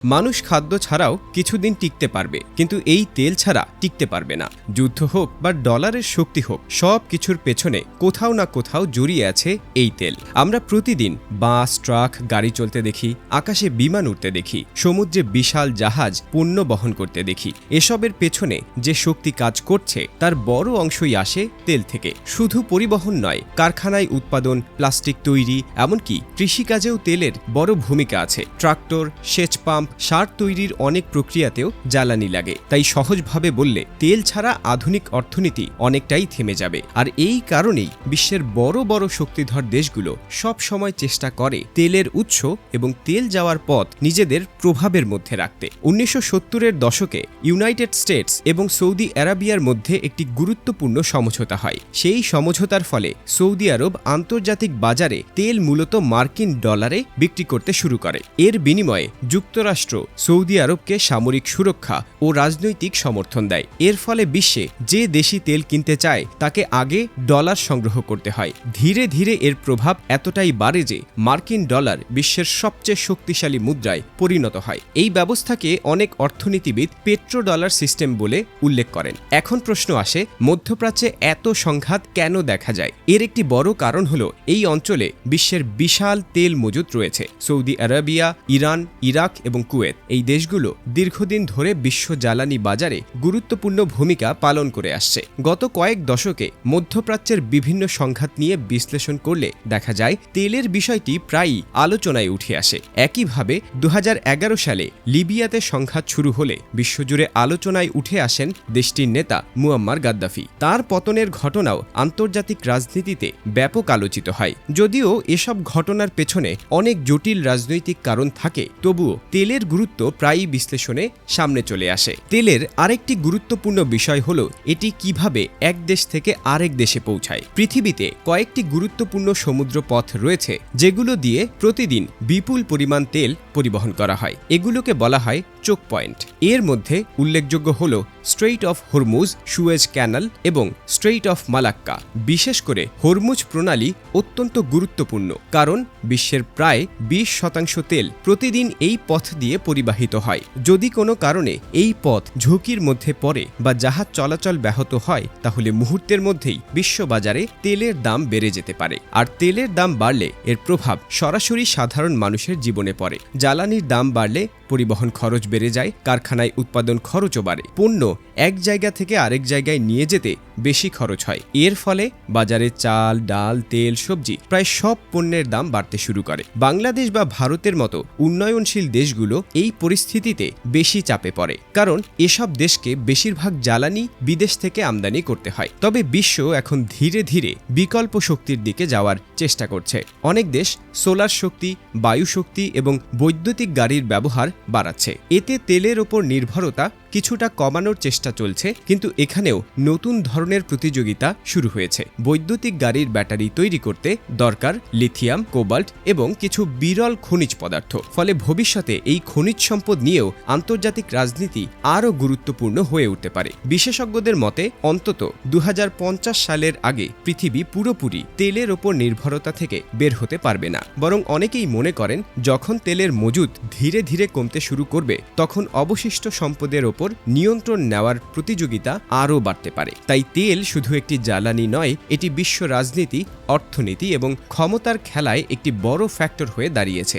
মানুষ খাদ্য ছাড়াও কিছুদিন টিকতে পারবে, কিন্তু এই তেল ছাড়া টিকতে পারবে না। যুদ্ধ হোক বা ডলারের শক্তি হোক, সব কিছুর পেছনে কোথাও না কোথাও জড়িয়ে আছে এই তেল। আমরা প্রতিদিন বাস, ট্রাক, গাড়ি চলতে দেখি, আকাশে বিমান উঠতে দেখি, সমুদ্রে বিশাল জাহাজ পণ্য বহন করতে দেখি। এসবের পেছনে যে শক্তি কাজ করছে তার বড় অংশই আসে তেল থেকে। শুধু পরিবহন নয়, কারখানায় উৎপাদন, প্লাস্টিক তৈরি, এমনকি কৃষিকাজেও তেলের বড় ভূমিকা আছে। ট্রাক্টর, সেচ পাম্প, সার তৈরির অনেক প্রক্রিয়াতেও জ্বালানি লাগে। তাই সহজভাবে বললে তেল ছাড়া আধুনিক অর্থনীতি অনেকটাই থেমে যাবে। আর এই কারণেই বিশ্বের বড় বড় শক্তিধর দেশগুলো সব সময় চেষ্টা করে তেলের উৎস এবং তেল যাওয়ার পথ নিজেদের প্রভাবের মধ্যে রাখতে। 1970-এর দশকে ইউনাইটেড স্টেটস এবং সৌদি আরবিয়ার মধ্যে একটি গুরুত্বপূর্ণ সমঝোতা হয়। সেই সমঝোতার ফলে সৌদি আরব আন্তর্জাতিক বাজারে তেল মূলত মার্কিন ডলারে বিক্রি করতে শুরু করে। এর বিনিময়ে যুক্তরাষ্ট্র সৌদি আরবকে সামরিক সুরক্ষা ও রাজনৈতিক সমর্থন দেয়। এর ফলে বিশ্বে যে দেশি তেল কিনতে চায় তাকে আগে ডলার সংগ্রহ করতে হয়। ধীরে ধীরে এর প্রভাব এতটাই বাড়ে যে মার্কিন ডলার বিশ্বের সবচেয়ে শক্তিশালী মুদ্রায় পরিণত হয়। এই ব্যবস্থাকে অনেক অর্থনীতিবিদ পেট্রো ডলার সিস্টেম বলে উল্লেখ করেন। এখন প্রশ্ন আসে, মধ্যপ্রাচ্যে এত সংঘাত কেন দেখা যায়? এর একটি বড় কারণ হলো এই অঞ্চলে বিশ্বের বিশাল তেল মজুত রয়েছে। সৌদি আরবিয়া, ইরান, ইরাক এবং কুয়েত, এই দেশগুলো দীর্ঘদিন ধরে বিশ্ব জ্বালানি বাজারে গুরুত্বপূর্ণ ভূমিকা পালন করে আসছে। গত কয়েক দশকে মধ্যপ্রাচ্যের বিভিন্ন সংঘাত নিয়ে বিশ্লেষণ করলে দেখা যায় তেলের বিষয়টি প্রায়ই আলোচনায় উঠে আসে। একইভাবে 2011 সালে লিবিয়াতে সংঘাত শুরু হলে বিশ্বজুড়ে আলোচনায় উঠে আসেন দেশটির নেতা মুয়াম্মার গাদ্দাফি। তার পতনের ঘটনাও আন্তর্জাতিক রাজনীতিতে ব্যাপক আলোচিত হয়। যদিও এসব ঘটনার পেছনে অনেক জটিল রাজনৈতিক কারণ থাকে, তবুও তেলের গুরুত্ব প্রায়ই বিশ্লেষণে সামনে চলে আসে। তেলের আরেকটি গুরুত্বপূর্ণ বিষয় হলো এটি কিভাবে এক দেশ থেকে আরেক দেশে পৌঁছায়। পৃথিবীতে কয়েকটি গুরুত্বপূর্ণ সমুদ্র পথ রয়েছে যেগুলো দিয়ে প্রতিদিন বিপুল পরিমাণ তেল পরিবহন করা হয়। এগুলোকে বলা হয় চোক পয়েন্ট। এর মধ্যে উল্লেখযোগ্য হল strait of Hormuz, Suez canal এবং স্ট্রেইট অফ মালাক্কা। বিশেষ করে হরমুজ প্রণালী অত্যন্ত গুরুত্বপূর্ণ, কারণ বিশ্বের প্রায় 20% তেল প্রতিদিন এই পথ দিয়ে পরিবাহিত হয়। যদি কোনো কারণে এই পথ ঝুঁকির মধ্যে পড়ে বা জাহাজ চলাচল ব্যাহত হয়, তাহলে মুহূর্তের মধ্যেই বিশ্ববাজারে তেলের দাম বেড়ে যেতে পারে। আর তেলের দাম বাড়লে এর প্রভাব সরাসরি সাধারণ মানুষের জীবনে পড়ে। জ্বালানির দাম বাড়লে পরিবহন খরচ বেড়ে যায়, কারখানায় উৎপাদন খরচও বাড়ে। পণ্য এক জায়গা থেকে আরেক জায়গায় নিয়ে যেতে বেশি খরচ হয়। এর ফলে বাজারে চাল, ডাল, তেল, সবজি প্রায় সব পণ্যের দাম বাড়তে শুরু করে। বাংলাদেশ বা ভারতের মতো উন্নয়নশীল দেশগুলো এই পরিস্থিতিতে বেশি চাপে পড়ে, কারণ এসব দেশকে বেশিরভাগ জ্বালানি বিদেশ থেকে আমদানি করতে হয়। তবে বিশ্ব এখন ধীরে ধীরে বিকল্প শক্তির দিকে যাওয়ার চেষ্টা করছে। অনেক দেশ সোলার শক্তি, বায়ু শক্তি এবং বৈদ্যুতিক গাড়ির ব্যবহার বাড়াচ্ছে। এতে তেলের ওপর নির্ভরতা কিছুটা কমানোর চেষ্টা চলছে, কিন্তু এখানেও নতুন ধরনের প্রতিযোগিতা শুরু হয়েছে। বৈদ্যুতিক গাড়ির ব্যাটারি তৈরি করতে দরকার লিথিয়াম, কোবাল্ট এবং কিছু বিরল খনিজ পদার্থ। ফলে ভবিষ্যতে এই খনিজ সম্পদ নিয়েও আন্তর্জাতিক রাজনীতি আরও গুরুত্বপূর্ণ হয়ে উঠতে পারে। বিশেষজ্ঞদের মতে অন্তত 2050 সালের আগে পৃথিবী পুরোপুরি তেলের ওপর নির্ভরতা থেকে বের হতে পারবে না। বরং অনেকেই মনে করেন যখন তেলের মজুদ ধীরে ধীরে কমতে শুরু করবে, তখন অবশিষ্ট সম্পদের ওপর নিয়ন্ত্রণ নেওয়ার প্রতিযোগিতা আরও বাড়তে পারে। তাই তেল শুধু একটি জ্বালানি নয়, এটি বিশ্ব রাজনীতি, অর্থনীতি এবং ক্ষমতার খেলায় একটি বড় ফ্যাক্টর হয়ে দাঁড়িয়েছে।